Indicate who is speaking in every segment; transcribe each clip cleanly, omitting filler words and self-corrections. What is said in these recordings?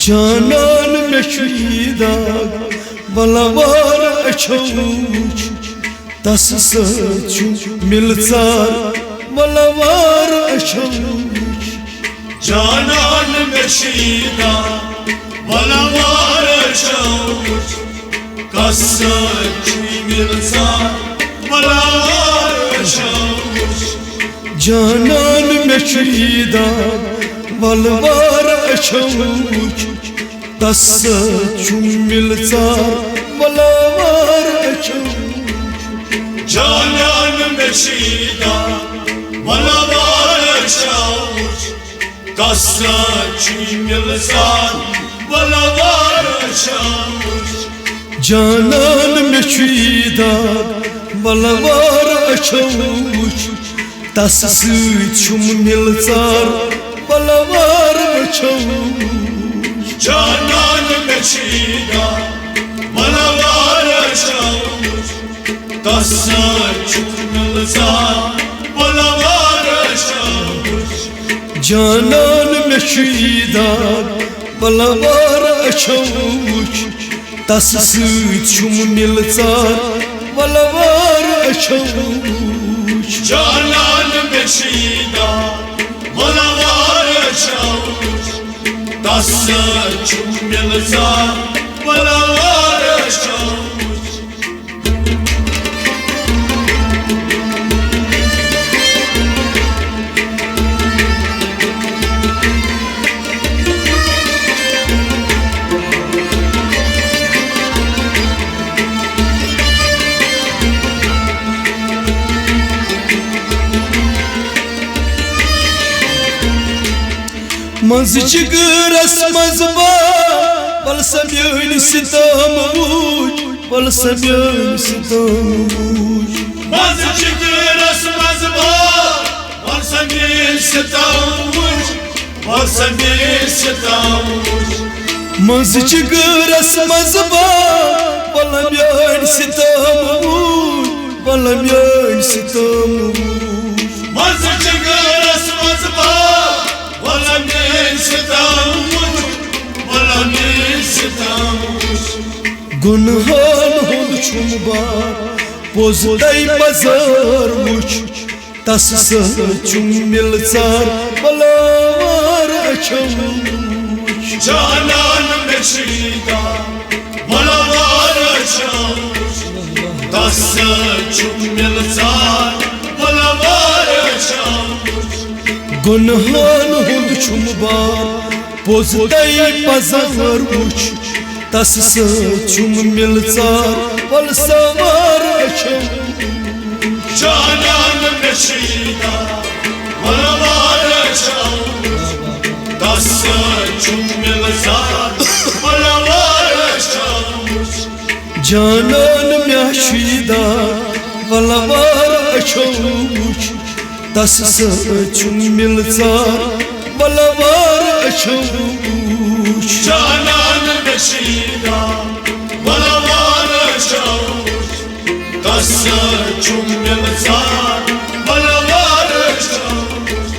Speaker 1: Canan meşidag balavar açavuç Tas saçu milzar balavar açavuç
Speaker 2: Canan meşidag balavar açavuç Tas saçu milzar balavar açavuç
Speaker 1: Canan meşidag balavar açavuç Tas saçu milzar balavar açavuç
Speaker 2: Canan meşidag balavar açavuç Tas saçu milzar balavar açavuç
Speaker 1: Canan meşidag balavar açavuç Tas saçu milzar balavar açavuç
Speaker 2: Canan meşidag balavar açavuç Tas saçu milzar balavar açavuç
Speaker 1: Canan meşidag balavar açavuç Tas saçu milzar balavar açavuç
Speaker 2: Canan meşidag balavar açavuç Tas saçu milzar balavar açavuç
Speaker 1: Mazcıgıras mazba balsamyön sitamuç balsamyön sitamuç
Speaker 2: Mazcıgıras mazba balsamyön sitamuç balsamyön sitamuç
Speaker 1: Mazcıgıras mazba balsamyön sitamuç balsamyön sitamuç
Speaker 2: Mazcıgıras mazba balsamyön sitamuç balsamyön sitamuç
Speaker 1: Günhan olçum var Bozdai pazarmuç Tas saçu milzar balavar açavuç
Speaker 2: Canan meşidag balavar açavuç Tas saçu milzar balavar açavuç
Speaker 1: Günhan olçum var Bozdai pazarmuç Tas saçu milzar balavar açavuç
Speaker 2: Canan meşidag balavar açavuç Tas saçu milzar balavar açavuç
Speaker 1: Canan meşidag balavar açavuç Tas saçu milzar balavar açavuç
Speaker 2: Canan meşidag balavar açavuç Tas saçu milzar balavar açavuç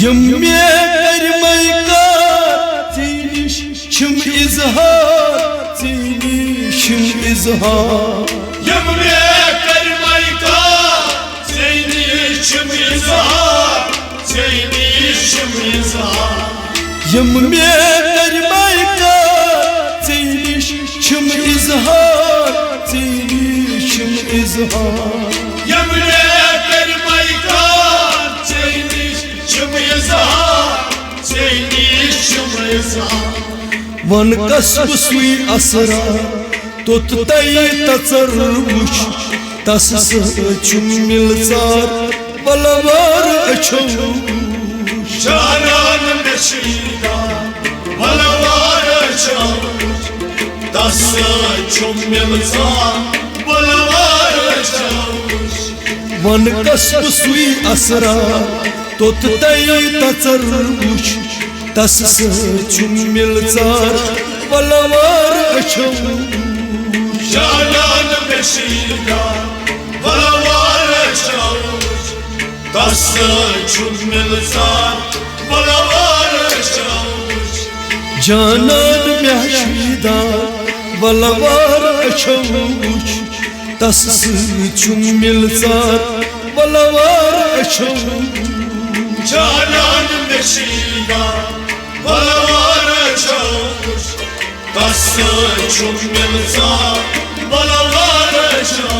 Speaker 1: Yemme ermayka Zinişim izhar Zinişim izhar
Speaker 2: Yemre kermayka Zeynişim izhar Zeynişim izhar
Speaker 1: Yemme ermayka Zinişim izhar Zinişim izhar
Speaker 2: Yemre kermayka Zeynişim izhar Zeynişim izhar
Speaker 1: Van kasbu sui asra Tottai tatsarmuç Tas saçu milzar balavar açavuç
Speaker 2: Canan meşidag balavar açavuç Tas saçu milzar balavar açavuç
Speaker 1: one कसब सुई असरार तोत तई तचर वुच तस मिलचार वलवार अछो
Speaker 2: जानान बेशीदा वलवार अछो तस मिलचार वलवार अछो
Speaker 1: जानान बेशीदा वलवार अछो तस मिलचार वलवार अछो
Speaker 2: जानान बेशीदा वलवार अछो तस मिलचार वलवार अछो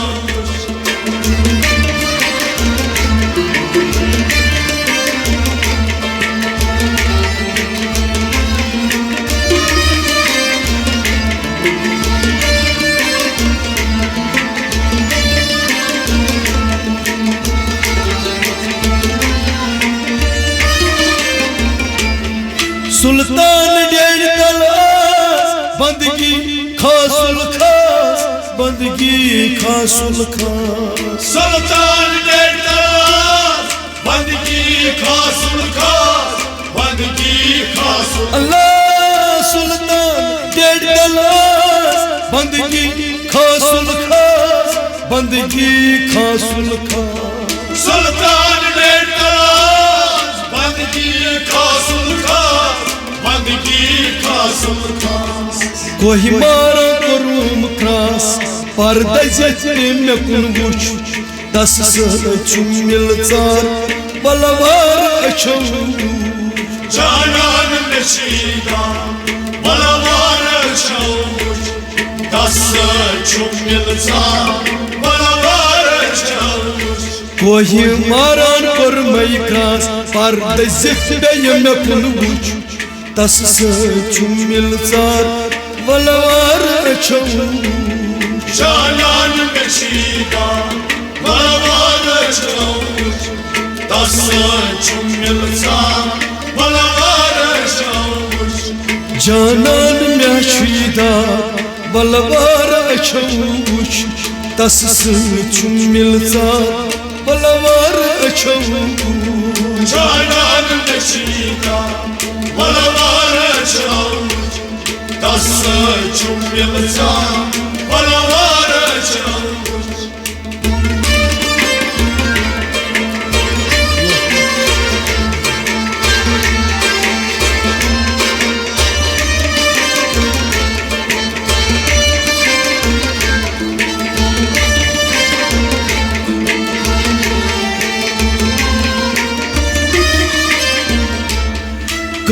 Speaker 1: सुल्तान डेढ़ तलाश बंदगी खासुल खास बंदगी खासुल खास
Speaker 2: सुल्तान डेढ़ तलाश बंदगी खासुल खास बंदगी खासुल
Speaker 1: अल्लाह सुल्तान डेढ़ तलाश बंदगी खासुल खास बंदगी खासुल खास
Speaker 2: सुल्तान डेढ़ तलाश बंदगी खासुल खास बंदगी खासुल खास
Speaker 1: कोही मारा करूम क्रास पर्दजत मे कुन वुच तस मिलचार वलवार अछो
Speaker 2: जानान बेशीदा वलवार अछो तस मिलचार वलवार अछो
Speaker 1: कोही मारान कर मई क्रास पर्दजत मे कुन वुच तस मिलचार वलवार अछो
Speaker 2: जानान बेशीदा वलवार अछो तस मिलचार वलवार अछो
Speaker 1: जानान मेशीदा वलवार अछो तस मिलचार वलवार अछो
Speaker 2: जानान बेशीदा वलवार अछो तस मिलचार वलवार अछो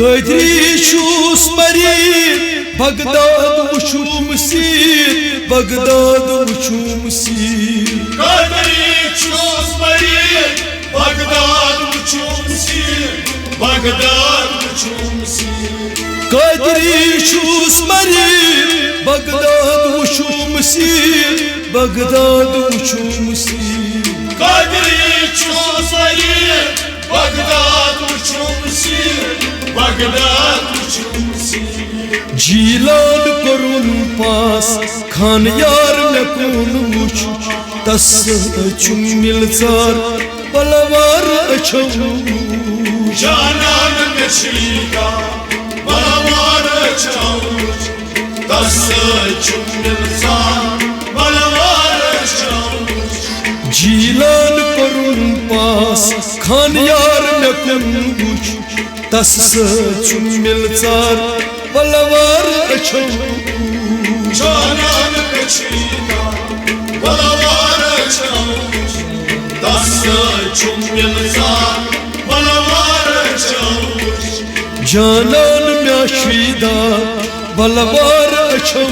Speaker 1: कदरी छूस मरीर बगदाद वुचूम सीर बगदाद वुचूम सीर
Speaker 2: कदरी छूस मरीर बगदाद वुचूम सीर बगदाद वुचूम सीर
Speaker 1: कदरी छूस मरीर बगदाद वुचूम सीर बगदाद वुचूम सीर
Speaker 2: कदरी छूस मरीर बगदाद वुचूम सीर बगदाद वुचूम सीर
Speaker 1: जीलान करुन पास खान यार मे कुन वुच तस मिलचार वलवार अछो
Speaker 2: जानान बेशीदा वलवार अछो तस मिलचार वलवार अछो
Speaker 1: जीलान करुन पास खान यार मे कुन वुच तस मिलचार वलवार अछो
Speaker 2: जानान बेशीदा वलवार अछो तस मिलचार वलवार अछो
Speaker 1: जानान मेशीदा वलवार अछो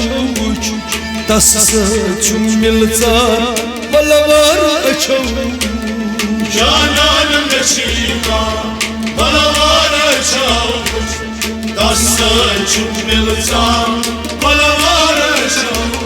Speaker 1: तस मिलचार वलवार अछो
Speaker 2: जानान बेशीदा वलवार अछो तस मिलचार वलवार अछो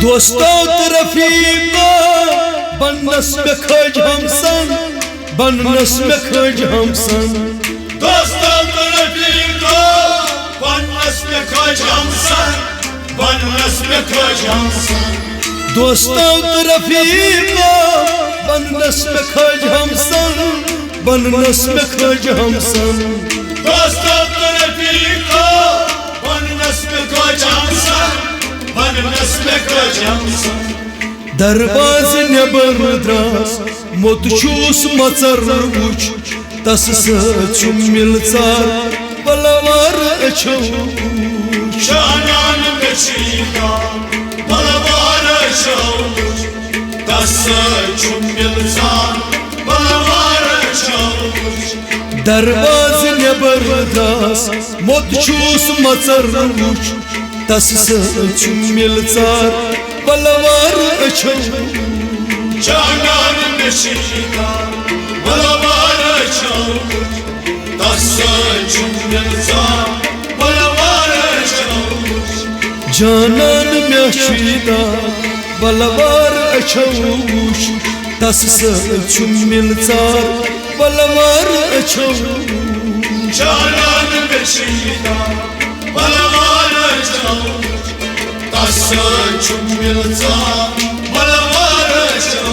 Speaker 1: दोस्तों रफीका बनस में खज हमसन बनस में खज हमसन
Speaker 2: दोस्तों रफीका बनस में खज हमसन बनस में खज हमसन
Speaker 1: दोस्तों रफीका बनस में खज हमसन बनस में खज हमसन
Speaker 2: दोस्तों रफीका बनस में खज हमसन बनस में खज हमसन
Speaker 1: दरवाज नबर द्रास मोत चूस मचर वुच तस सचुम मिलचार बलवार अछो
Speaker 2: शानान गशीदा बलवार अछो तस सचुम मिलचार बलवार अछो
Speaker 1: दरवाज नबर द्रास मोत चूस मचर वुच तस सचुम मिलचार बलवार अछो
Speaker 2: शानान गशीदा बलवार अछो तस सचुम मिलचार बलवार अछो
Speaker 1: जानन म्याशीदा बलवार अछो तस सचुम मिलचार बलवार अछो
Speaker 2: जानन गशीदा बलवार अछो तस सचुम मिलचार बलवार अछो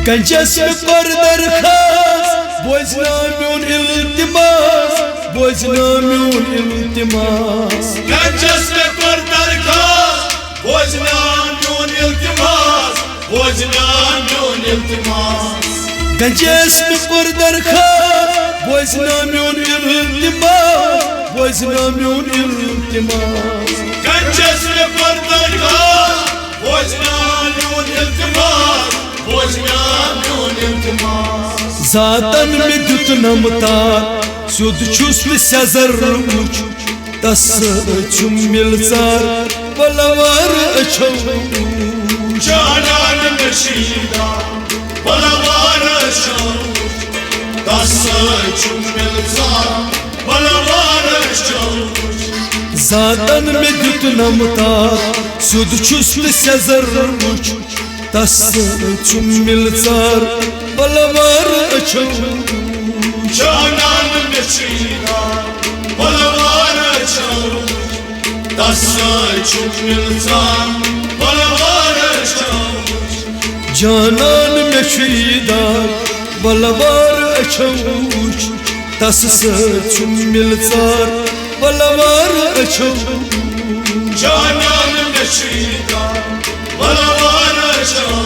Speaker 1: कंजस में कर दरखास्त बोझना म्यून इल्तिमास बोझना म्यून इल्तिमास
Speaker 2: कंजस में कर दरखास्त बोझना म्यून इल्तिमास बोझना म्यून इल्तिमास
Speaker 1: कंजस में कर दरखास्त बोझना म्यून इल्तिमास बोझना म्यून इल्तिमास
Speaker 2: कंजस में कर दरखास्त बोझना म्यून इल्तिमास बोझना म्यून इल्तिमास
Speaker 1: जातन में दुत नमतार सुद छुस सजर वुच तस सचुम मिलचार बलवार अछो
Speaker 2: शानान गशीदा बलवार अछो तस सचुम मिलचार बलवार अछो
Speaker 1: जातन में दुत नमतार सुद छुस सजर वुच तस सचुम मिलचार बलवार अछो
Speaker 2: शानान गशीदा बलवार अछो तस सचुम मिलचार बलवार अछो
Speaker 1: जानन में शीदा बलवार अछो तस सचुम मिलचार बलवार अछो
Speaker 2: जानन गशीदा बलवार अछो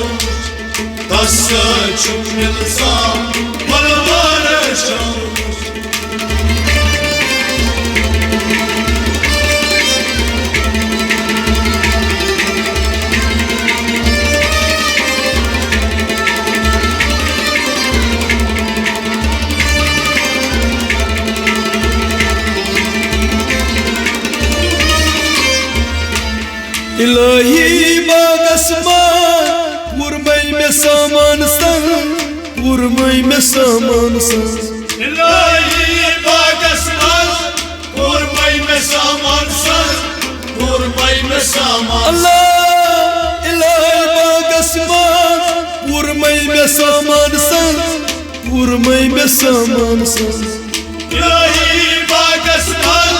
Speaker 2: तस सचुम मिलचार बलवार अछो
Speaker 1: इलाही बागस्मान उर्मई में सामान संग उर्मई में सामान संग
Speaker 2: इलाही बागस्मान उर्मई में सामान संग उर्मई में सामान
Speaker 1: अल्लाह इलाही बागस्मान उर्मई में सामान संग उर्मई में सामान संग
Speaker 2: इलाही बागस्मान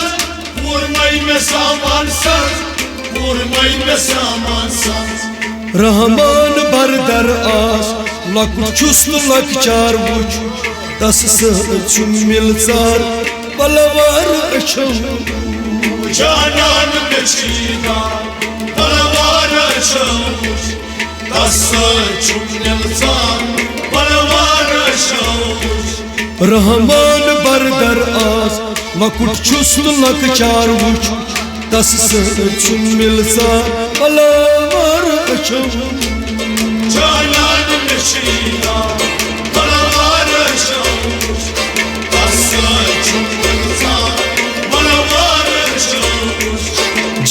Speaker 2: उर्मई में सामान संग उर्मई में सामान संग
Speaker 1: रहमान बरदर आस लक छुस लकचार वुच तस सचुम मिलचार बलवार अछो
Speaker 2: शानान गशीदा बलवार अछो तस सचुम मिलचार बलवार अछो
Speaker 1: रहमान बरदर आस लकुट छुस लकचार वुच तस सचुम मिलचार बलवार अछो
Speaker 2: शानान गशीदा बलवार अछो तस सचुम मिलचार बलवार अछो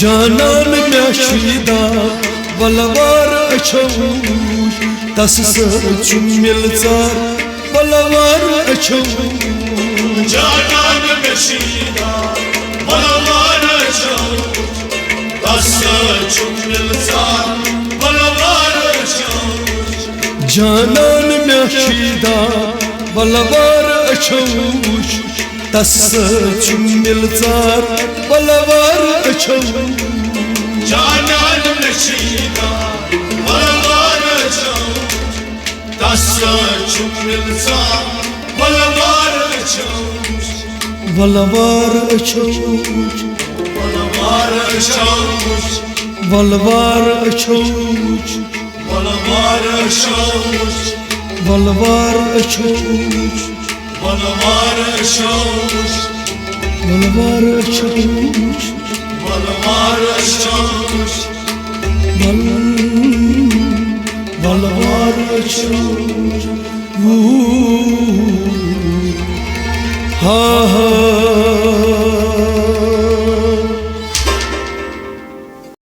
Speaker 1: जानन म्याशीदा बलवार अछो तस सचुम मिलचार बलवार अछो
Speaker 2: Canan beşida Balavar çavuş Tassa çumilsar Balavar çavuş
Speaker 1: Canan meşida बलवार अछौच तस चुमिलचार बलवार अछौच
Speaker 2: Canan beşida Balavar çavuş Tassa çumilsar Balavar çavuş
Speaker 1: बलवार अछौच
Speaker 2: Balavar çavuş
Speaker 1: बलवार अछौच
Speaker 2: Balavar çavuş
Speaker 1: बलवार अछौच
Speaker 2: Balavar çavuş
Speaker 1: बलवार अछौच
Speaker 2: Balavar çavuş
Speaker 1: बलवार अछौच हा हा